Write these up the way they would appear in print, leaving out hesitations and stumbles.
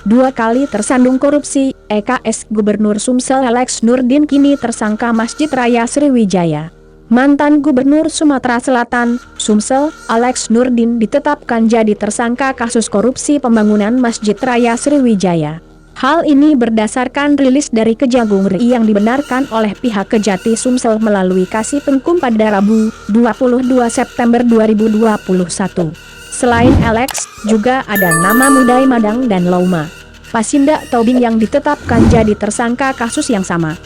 2 kali tersandung korupsi, EKS Gubernur Sumsel Alex Nurdin kini tersangka Masjid Raya Sriwijaya. Mantan Gubernur Sumatera Selatan, Sumsel, Alex Nurdin ditetapkan jadi tersangka kasus korupsi pembangunan Masjid Raya Sriwijaya. Hal ini berdasarkan rilis dari Kejagung RI yang dibenarkan oleh pihak Kejati Sumsel melalui Kasih Penkum pada Rabu, 22 September 2021. Selain Alex, juga ada nama Mudai Madang dan Lauma Pasinda Tobing yang ditetapkan jadi tersangka kasus yang sama.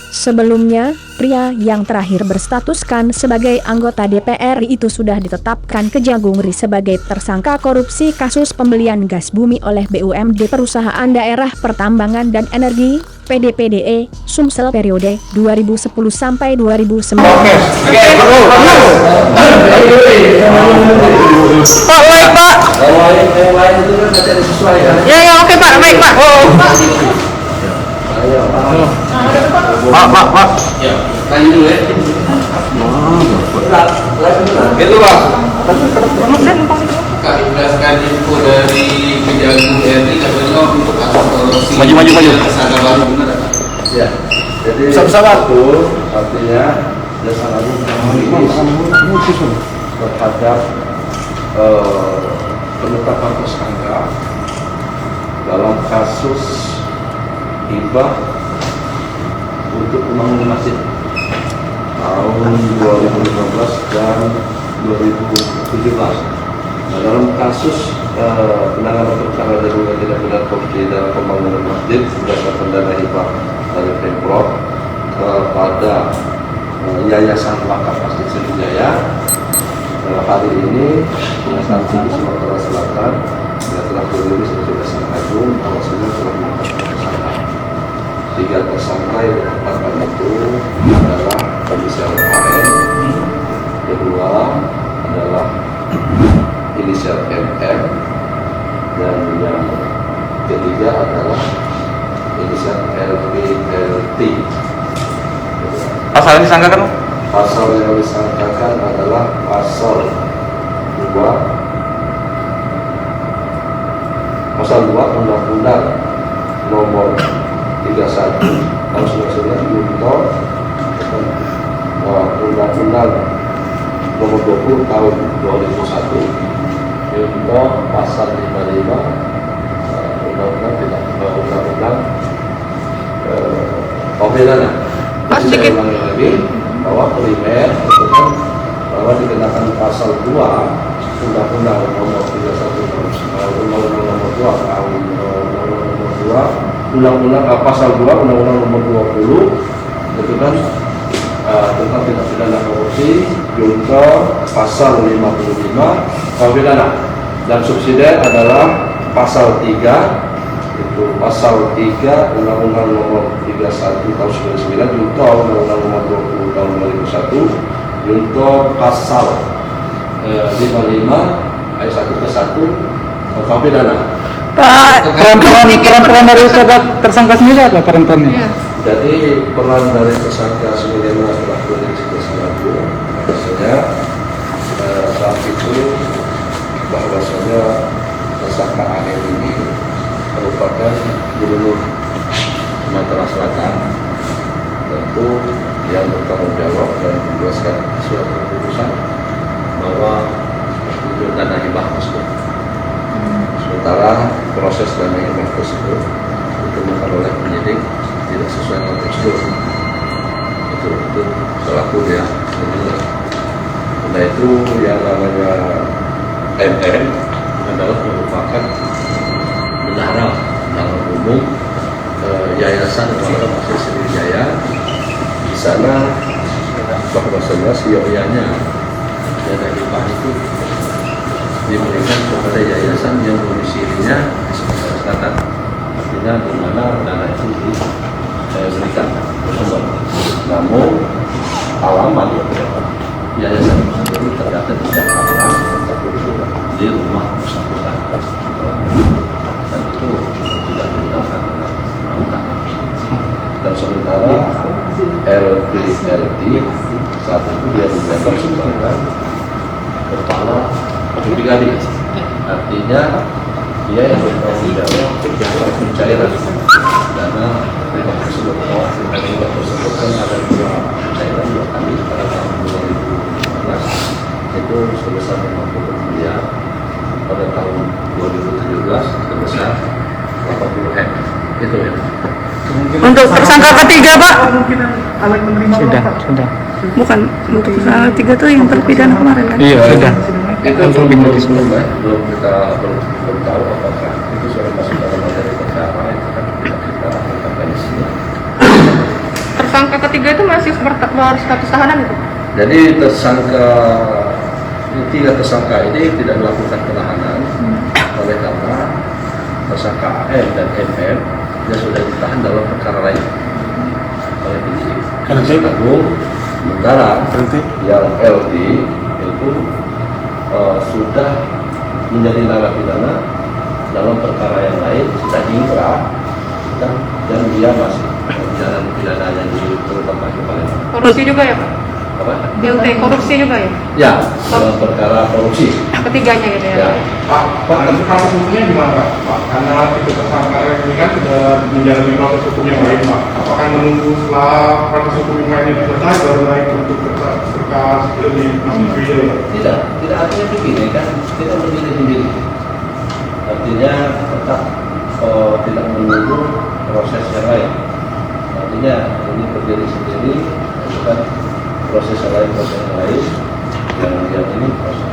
Sebelumnya, pria yang terakhir berstatuskan sebagai anggota DPR itu sudah ditetapkan Kejagung RI sebagai tersangka korupsi kasus pembelian gas bumi oleh BUMD Perusahaan Daerah Pertambangan dan Energi, PDPDE, Sumsel periode 2010 sampai 2019. Pak, baik Pak. Yang lain itu kan masih ada sesuai kan? Ya, oke Pak, baik Pak. Pak. Ya, tanya dulu ya. Itu Pak. Kak, berdasarkan info dari Kejagung RI katanya untuk kasus korupsi. Maju. Tersangka baru benar Pak? Ya. Jadi satu artinya Jaksa Agung terhadap penetapan tersangka dalam kasus hibah untuk pembangunan masjid tahun 2015 dan 2017. Nah, dalam kasus penanganan perkara dan tidak benar korupsi dalam pembangunan masjid berdasarkan dana hibah dari Pemprov pada Yayasan Wakaf Masjid Sriwijaya. Hari ini Kejaksaan Tinggi Sumatera Selatan telah dirilis oleh Jaksa Agung bahwasanya telah menetapkan tersangka. 3 tersangka yang ditetapkan itu adalah inisial AN, kedua adalah inisial MM, dan yang ketiga adalah inisial LBLT. Pasal yang disangkakan? Pasal yang disangkakan adalah pasal 2 Undang-Undang Nomor 31 tahun 1999 junto Undang-Undang Nomor 20 tahun 2001 junto pasal 55 Undang-Undang pidana. Sedikit lagi bahwa primer itu kan bahwa dikenakan pasal 2 Undang-Undang Nomor 31 Undang-Undang Nomor 2 tahun Nomor 2 Undang-Undang pasal 2 Undang-Undang Nomor 20 itu kan tentang tindak pidana korupsi junto pasal 55 pidana, dan subsidiar adalah pasal 3 itu pasal 3 Undang-Undang Nomor 31 tahun 99 junto Undang-Undang Nomor 20 tahun 2001 junto pasal 55 ayat 1 ke 1 pidana. Pak, peran dari tersangka sendiri apa perannya? Jadi peran dari tersangka sebagaimana telah dirilis Jaksa Agung, bahwasanya saat itu bahwasanya tersangka AN ini merupakan Gubernur Sumatera Selatan, tentu yang bertanggung jawab dan menjelaskan surat keputusan bahwa untuk dana hibah tersebut. Sementara proses dana hibah tersebut ditemukan oleh penyidik tidak sesuai dengan prosedur. Itu selaku dia. Karena itu yang namanya MN adalah merupakan bendahara dalam umum Yayasan Wakaf Masjid Sriwijaya. Di sana bahwasanya sioyanya dana hibah itu diberikan kepada yayasan yang domisilinya di Sumatera Selatan, artinya di mana dana itu diberikan. Namun alamat yayasan itu terdata di Jakarta, di rumah bersangkutan, dan itu tidak digunakan undang-undang. Dan sementara LBLT saat itu dia menjabat sebagai kepala brigade, artinya dia yang bertanggung jawab atas pencairan dana terima tersebut. Terima tersebut kan ada dua pencairan 2 kali pada tahun 2015 itu sebesar 50 miliar, pada tahun 2017 sebesar 80 M. Itu ya. Untuk tersangka ketiga, Pak? Sudah. Bukan, untuk tersangka ketiga tuh yang terpidana kemarin kan? Iya, sudah. Itu belum kita belum tahu apakah itu sudah masuk dalam materi perkara, itu kan tidak kita lakukan di sini. Tersangka ketiga itu masih berstatus tahanan itu? Jadi tiga tersangka ini tidak melakukan penahanan oleh karena tersangka AM dan MM dia sudah ditahan dalam perkara lain oleh penyidik. Jaksa Agung, sementara yang LD itu sudah menjadi narapidana dalam perkara yang lain, sudah ingkrah dan dia masih jalan pidana yang terutama di Palembang. Korupsi juga ya, Pak? Apa? BUT korupsi juga ya? Ya, dalam perkara korupsi. Ketiganya gitu ya? Ya. Pak, tapi kasus hukumnya gimana Pak? Karena itu tersangka ini kan sudah menjalani proses hukum yang lain Pak. Apakah menunggu setelah proses hukum yang lain selesai baru naik untuk berkas lebih masih Tidak artinya begini kan, kita memilih sendiri. Artinya tetap tidak menunggu proses yang lain. Artinya ini berdiri sendiri, itu kan proses yang lain, yang ini proses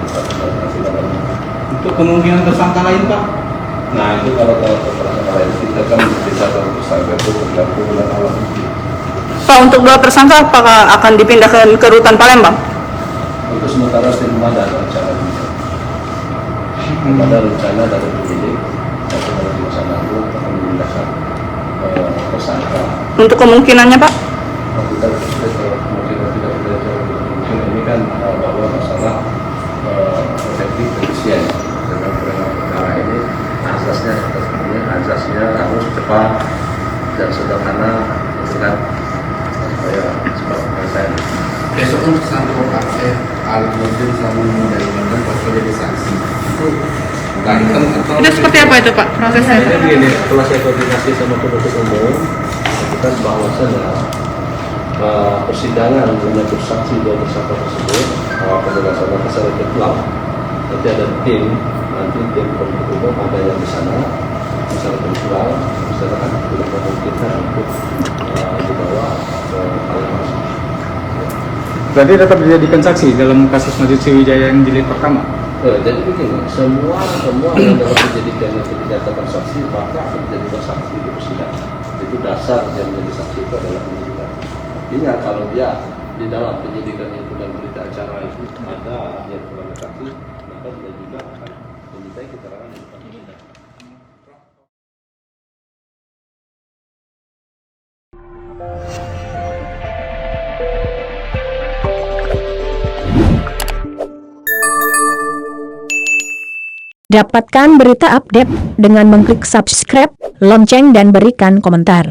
kita Untuk kemungkinan tersangka lain, Pak? Nah itu kalau tersangka lain kita kan bisa tahu tersangka itu tergantung dengan alat bukti. Pak, untuk 2 tersangka apakah akan dipindahkan ke rutan Palembang? Untuk sementara belum ada rencana juga. Ada rencana dari penyidik atau dari Jaksa Agung akan memindahkan tersangka. Untuk kemungkinannya, Pak? Kita kemungkinan tidak mungkin ini kan bahwa masalah efektif efisien dengan perkara ini asasnya harus cepat dan sederhana, itu kan supaya cepat selesai. Besok kan tersangka AF Al-Nurdin sama dari London pas jadi saksi itu berantem atau Itu seperti apa itu, Pak, prosesnya? Jadi begini, setelah saya koordinasi sama penuntut umum, kita bahwasanya persidangan menyangkut saksi 2 tersangka tersebut pada dasarnya secara jadwal. Nanti ada tim penuntut umum ada yang di sana secara jadwal, misalkan tidak memungkinkan untuk dibawa ke Palembang. Berarti tetap dijadikan saksi dalam kasus Masjid Sriwijaya yang jilid pertama? Jadi begini, semua yang dapat dijadikan untuk dinyatakan saksi maka akan menjadi saksi di persidangan. Itu dasar yang menjadi saksi itu adalah penyidikan. Artinya kalau dia di dalam penyidikan itu dan berita acara itu ada yang sebagai saksi, maka dia juga akan dimintai keterangan yang berbeda. Dapatkan berita update dengan mengklik subscribe, lonceng dan berikan komentar.